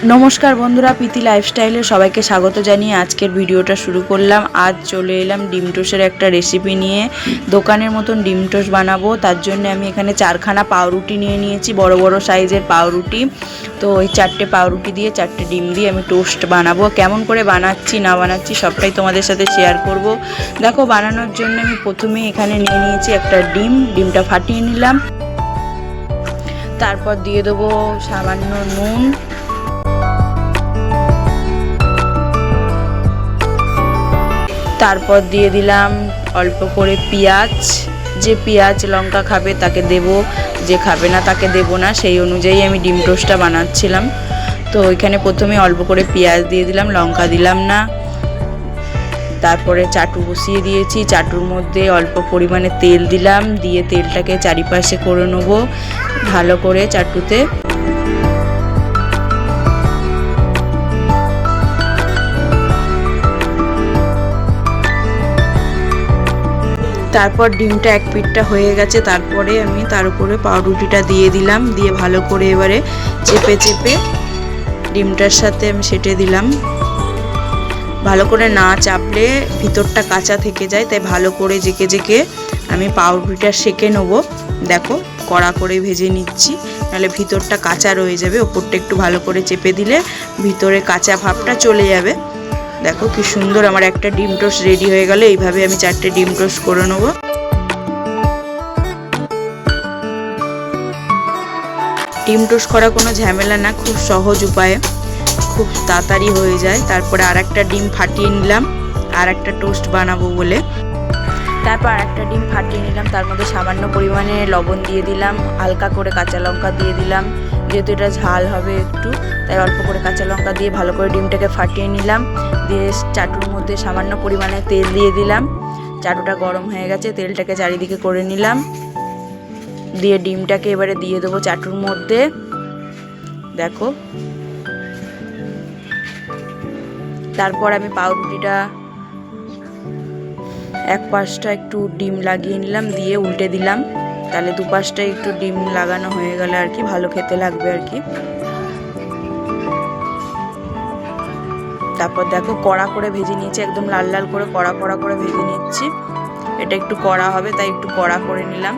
नमस्कार बंधुरा प्रीति लाइफस्टाइले सबाइके स्वागत जानिए आजकेर भिडियोटा शुरू करलाम। आज चले एलाम डिम टोस्टेर एक रेसिपि निये। दोकानेर मतन डिम टोस्ट बानाबो तार जन्य आमि एखाने चारखाना पाउरुटी निये नियेछि, बड़ बड़ साइजेर पाउरुटी। तो ओई चारटे पाउरुटी दिये चारटे डिम दिये आमि टोस्ट बानाबो। केमन करे बानाच्छि ना बानाच्छि सबटाई तोमादेर साथे शेयार करब। देखो बानानोर जन्य आमि प्रथमेई एखाने निये नियेछि एकटा डिमटा फाटिये निलाम। तारपर दिये देबो सामान्य नुन, तारपर दिए दिलाम अल्प करे पेঁয়াজ। जे पेঁয়াজ लंका खाबे ताके देबो, जे खाबे ना ताके देबो ना, सेई अनुयायी आमि डिम टोस्टटा बानाচ্ছিলাম। तो एखाने प्रथमे अल्प करे पेঁয়াজ दिए दिलाम, लंका दिलाम ना। तारपरे चाटू बसिए दिएछि, चाटुर मध्य अल्प परिमाणे तेल दिलाम, दिए तेलटाके चारिपाशे करे नेब भालो करे चाटुते। तारपर डिमटा एक पिठटा हये गेछे, तारपरे आमि तार उपरे पाउरुटिटा दिए दिलाम, दिए भालो करे एबारे चेपे चेपे डिमटार साथे आमि सेटे दिलाम। भालो करे ना चापले भितरटा काँचा थेके जाय, ताई भालो करे जेके जेके आमि पाउरुटिटा सेके नेब। देखो कड़ा करे भेजे निচ্ছি, नाहले भितरटा काँचा रये जाबे। ओपरटा एकटु भालो करे चेपे दिले भितरे काँचा भाबटा चले जाबे। देखो कि सुंदर आमार एक डिम टोस्ट रेडी हो गेल। এইভাবে আমি চারটে ডিম টোস্ট করে নেব। ডিম টোস্ট করা কোনো ঝামেলা না, খুব সহজ উপায়ে খুব তাড়াতাড়ি হয়ে যায়। তারপরে আরেকটা ডিম ফাটিয়ে নিলাম আরেকটা টোস্ট বানাবো বলে। তারপর আরেকটা ডিম ফাটিয়ে নিলাম, তার মধ্যে সামান্য পরিমাণে লবণ দিয়ে দিলাম, হালকা করে কাঁচা লঙ্কা দিয়ে দিলাম। যেহেতু এটা ঝাল হবে একটু, তাই অল্প করে কাঁচা লঙ্কা দিয়ে ভালো করে ডিমটাকে ফাটিয়ে নিলাম। দিয়ে চাটুর মধ্যে সামান্য পরিমাণে তেল দিয়ে দিলাম। চাটুটা গরম হয়ে গেছে, তেলটাকে চারিদিকে করে নিলাম। দিয়ে ডিমটাকে এবারে দিয়ে দেবো চাটুর মধ্যে। দেখো তারপর আমি পাউরুটিটা এক পাশটা একটু ডিম লাগিয়ে নিলাম, দিয়ে উল্টে দিলাম। তাহলে দুপাশটা একটু ডিম লাগানো হয়ে গেলে আর কি ভালো খেতে লাগবে আর কি। তারপর দেখো কড়া করে ভেজে নিয়েছি, একদম লাল লাল করে কড়া কড়া করে ভেজে নিচ্ছি। এটা একটু কড়া হবে তাই একটু কড়া করে নিলাম।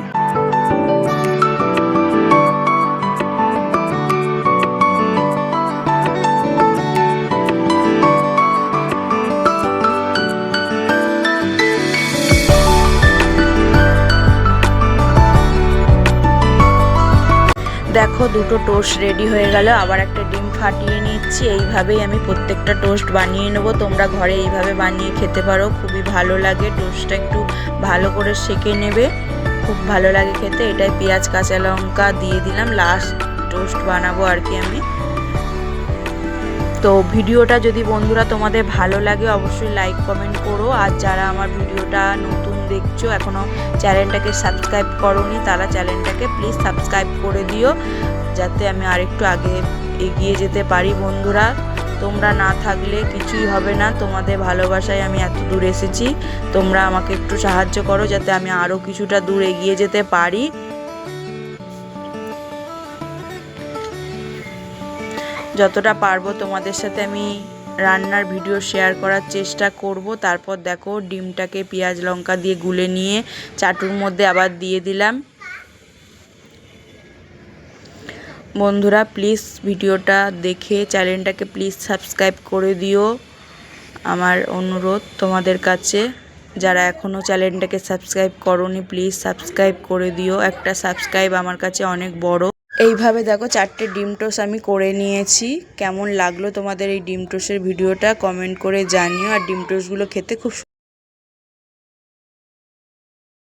देखो दुटो टोस्ट रेडी हो गेल। आबार एक डिम फाटिए निচ্ছি। এইভাবেই আমি প্রত্যেকটা টোস্ট বানিয়ে নেব। তোমরা ঘরে এইভাবে বানিয়ে খেতে পারো, খুবই ভালো লাগে। টোস্টটা একটু ভালো করে সেকে নেবে, খুব ভালো লাগে খেতে। এটাই পেঁয়াজ কাঁচা লঙ্কা দিয়ে দিলাম, লাস্ট টোস্ট বানাবো আর কি আমি। তো ভিডিওটা যদি বন্ধুরা তোমাদের ভালো লাগে অবশ্যই লাইক কমেন্ট করো। আর যারা আমার ভিডিওটা নতুন দেখছো এখনো চ্যানেলটাকে সাবস্ক্রাইব করোনি, তারা চ্যানেলটাকে প্লিজ সাবস্ক্রাইব করে দিও, যাতে আমি আরেকটু আগে এগিয়ে যেতে পারি। বন্ধুরা তোমরা না থাকলে কিছুই হবে না, তোমাদের ভালোবাসায় আমি এত দূর এসেছি। তোমরা আমাকে একটু সাহায্য করো যাতে আমি আরও কিছুটা দূর এগিয়ে যেতে পারি। যতটা পারবো তোমাদের সাথে আমি রান্নার ভিডিও শেয়ার করার চেষ্টা করব। তারপর দেখো ডিমটাকে পেঁয়াজ লঙ্কা দিয়ে গুলে নিয়ে চাটুর মধ্যে আবার দিয়ে দিলাম। বন্ধুরা প্লিজ ভিডিওটা দেখে চ্যানেলটাকে প্লিজ সাবস্ক্রাইব করে দিও, আমার অনুরোধ তোমাদের কাছে। যারা এখনও চ্যানেলটাকে সাবস্ক্রাইব করোনি প্লিজ সাবস্ক্রাইব করে দিও, একটা সাবস্ক্রাইব আমার কাছে অনেক বড়। এইভাবে দেখো চারটে ডিম টোস্ট আমি করে নিয়েছি। কেমন লাগলো তোমাদের এই ডিম টোস্টের ভিডিওটা কমেন্ট করে জানিও। আর ডিম টোস্টগুলো খেতে খুব